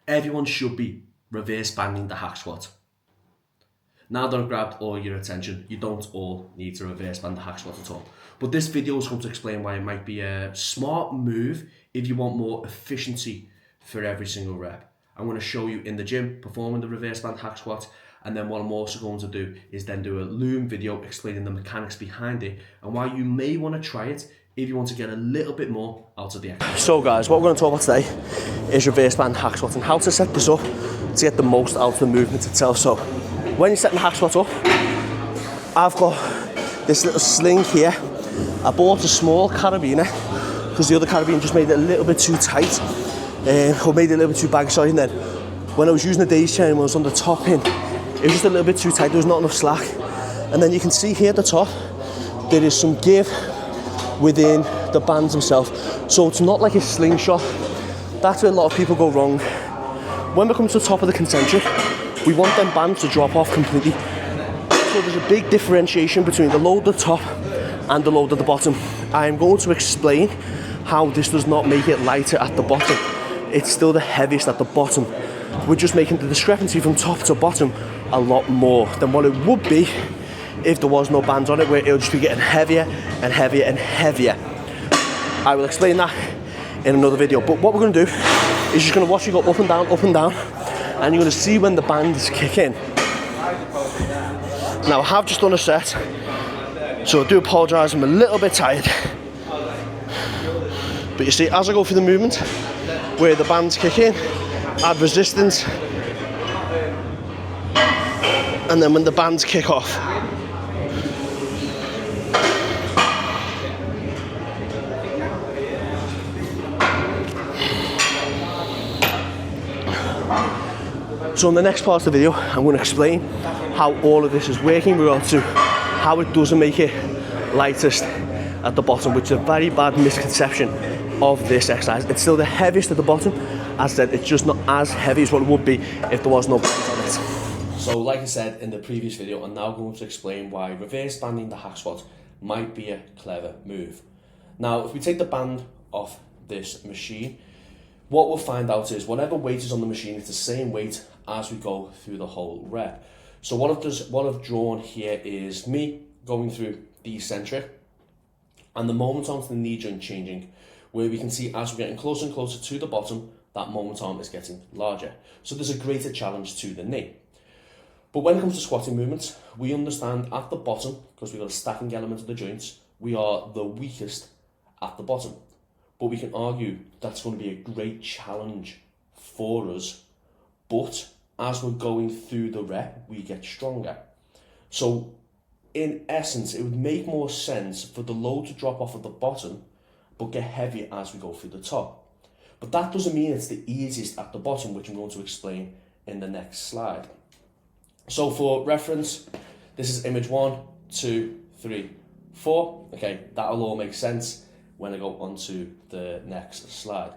Everyone should be reverse banding the hack squat. Now that I've grabbed all your attention, you don't all need to reverse band the hack squat at all. But this video is going to explain why it might be a smart move if you want more efficiency for every single rep. I'm going to show you in the gym performing the reverse band hack squat, and then what I'm also going to do is then do a Loom video explaining the mechanics behind it and why you may want to try it if you want to get a little bit more out of the exercise. So guys, what we're going to talk about today is reverse band hack squat and how to set this up to get the most out of the movement itself. So when you're setting the hack squat up, I've got this little sling here. I bought a small carabiner because the other carabiner just made it a little bit too tight, or made it a little bit too baggy, sorry. And then when I was using the daisy chain when I was on the top pin, it was just a little bit too tight, there was not enough slack. And then you can see here at the top, there is some give within the bands themselves. So it's not like a slingshot. That's where a lot of people go wrong. When we come to the top of the concentric, we want them bands to drop off completely. So there's a big differentiation between the load at the top and the load at the bottom. I am going to explain how this does not make it lighter at the bottom. It's still the heaviest at the bottom. We're just making the discrepancy from top to bottom a lot more than what it would be if there was no bands on it, where it'll just be getting heavier and heavier and heavier. I will explain that in another video, but what we're going to do is just going to watch you go up and down, and you're going to see when the bands kick in. Now I have just done a set, so I do apologise, I'm a little bit tired, but you see, as I go through the movement where the bands kick in, add resistance, and then when the bands kick off, so in the next part of the video, I'm going to explain how all of this is working in regard to how it doesn't make it lightest at the bottom, which is a very bad misconception of this exercise. It's still the heaviest at the bottom. As I said, it's just not as heavy as what it would be if there was no bands on it. So like I said in the previous video, I'm now going to explain why reverse banding the hack squat might be a clever move. Now, if we take the band off this machine, what we'll find out is whatever weight is on the machine, it's the same weight as we go through the whole rep. So what I've drawn here is me going through the eccentric and the moment arm to the knee joint changing, where we can see as we're getting closer and closer to the bottom, that moment arm is getting larger. So there's a greater challenge to the knee. But when it comes to squatting movements, we understand at the bottom, because we've got a stacking element of the joints, we are the weakest at the bottom. But we can argue that's going to be a great challenge for us. But as we're going through the rep, we get stronger. So in essence, it would make more sense for the load to drop off at the bottom, but get heavier as we go through the top. But that doesn't mean it's the easiest at the bottom, which I'm going to explain in the next slide. So for reference, this is image 1, 2, 3, 4. Okay, that'll all make sense when I go onto the next slide.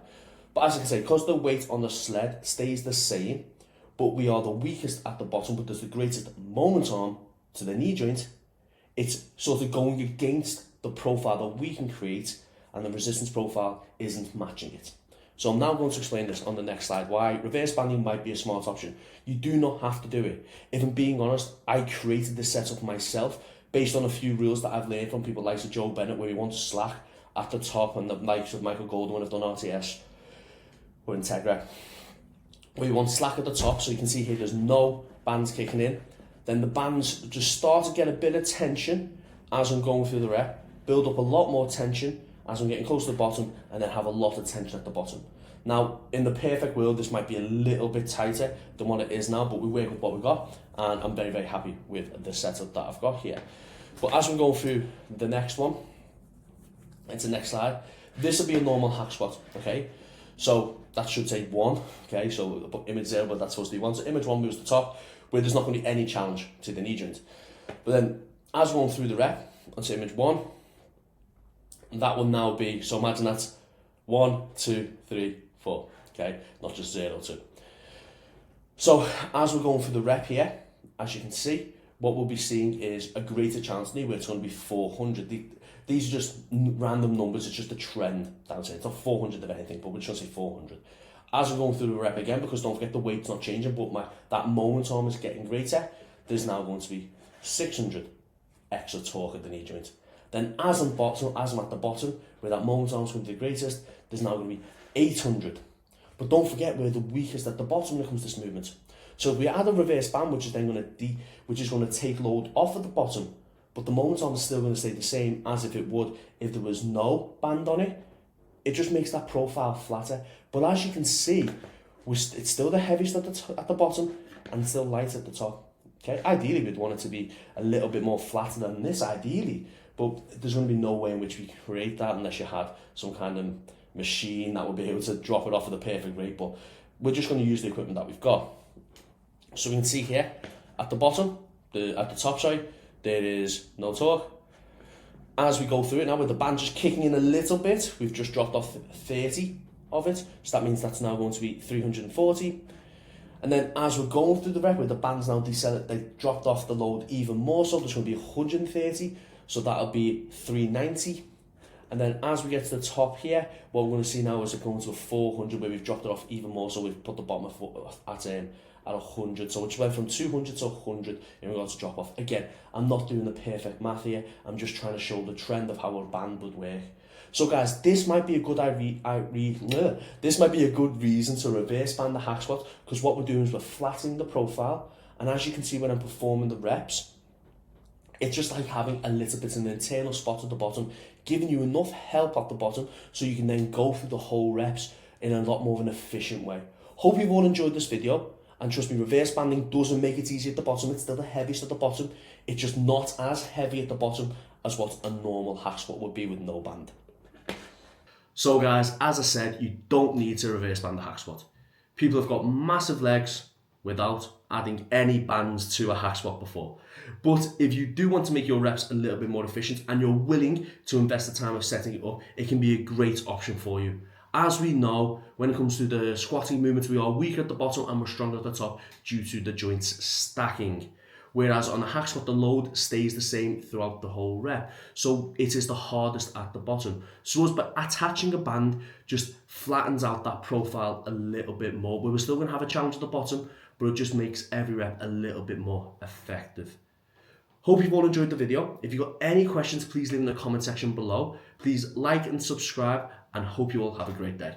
But as I can say, because the weight on the sled stays the same, but we are the weakest at the bottom, but there's the greatest moment arm to the knee joint, it's sort of going against the profile that we can create, and the resistance profile isn't matching it. So I'm now going to explain this on the next slide, why reverse banding might be a smart option. You do not have to do it. If I'm being honest, I created this setup myself based on a few rules that I've learned from people like Joe Bennett, where he wants slack at the top, and the likes of Michael Golden when I've done RTS or Integra, where you want slack at the top. So you can see here there's no bands kicking in. Then the bands just start to get a bit of tension as I'm going through the rep, build up a lot more tension as I'm getting close to the bottom, and then have a lot of tension at the bottom. Now, in the perfect world, this might be a little bit tighter than what it is now, but we work with what we've got, and I'm very, very happy with the setup that I've got here. But as we're going through the next one, into the next slide, this will be a normal hack squat, okay? So that should say 1, okay? So I'll put image 0, but that's supposed to be 1. So image 1 moves to the top, where there's not going to be any challenge to the knee joint. But then, as we're going through the rep, onto image 1, that will now be, so imagine that's 1, 2, 3, 4, okay? Not just 0, 2. So as we're going through the rep here, as you can see, what we'll be seeing is a greater chance knee, where it's going to be 400. These are just random numbers, it's just a trend, that's it. It's not 400 of anything, but we're just going to say 400. As we're going through the rep again, because don't forget the weight's not changing, but that moment arm is getting greater, there's now going to be 600 extra torque at the knee joint. Then as I'm at the bottom, where that moment arm is going to be the greatest, there's now going to be 800. But don't forget we're the weakest at the bottom when it comes to this movement. So if we add a reverse band, which is then going to take load off at the bottom, but the moment arm is still going to stay the same as if it would if there was no band on it, it just makes that profile flatter. But as you can see, it's still the heaviest at the bottom and still light at the top. Okay, ideally we'd want it to be a little bit more flatter than this, ideally, but there's going to be no way in which we create that unless you had some kind of machine that would be able to drop it off at the perfect rate. But we're just going to use the equipment that we've got. So we can see here at the bottom, at the top, sorry, there is no torque. As we go through it now with the band just kicking in a little bit, we've just dropped off 30 of it, so that means that's now going to be 340. And then as we're going through the rep, with the band's now they dropped off the load even more, so there's going to be 130, so that'll be 390. And then as we get to the top here, what we're going to see now is it going to a 400, where we've dropped it off even more, so we've put the bottom at 100, so it just went from 200 to 100 in regards to drop off. Again, I'm not doing the perfect math here, I'm just trying to show the trend of how a band would work. So guys, this might be a good reason to reverse band the hack squat, because what we're doing is we're flattening the profile, and as you can see when I'm performing the reps, it's just like having a little bit of an internal spot at the bottom, giving you enough help at the bottom so you can then go through the whole reps in a lot more of an efficient way. Hope you've all enjoyed this video, and trust me, reverse banding doesn't make it easy at the bottom. It's still the heaviest at the bottom. It's just not as heavy at the bottom as what a normal hack squat would be with no band. So guys, as I said, you don't need to reverse band the hack squat. People have got massive legs without adding any bands to a hack squat before. But if you do want to make your reps a little bit more efficient and you're willing to invest the time of setting it up, it can be a great option for you. As we know, when it comes to the squatting movements, we are weaker at the bottom and we're stronger at the top due to the joints stacking. Whereas on the hack squat, the load stays the same throughout the whole rep. So it is the hardest at the bottom. So us by attaching a band just flattens out that profile a little bit more. We're still going to have a challenge at the bottom, but it just makes every rep a little bit more effective. Hope you've all enjoyed the video. If you've got any questions, please leave in the comment section below. Please like and subscribe, and hope you all have a great day.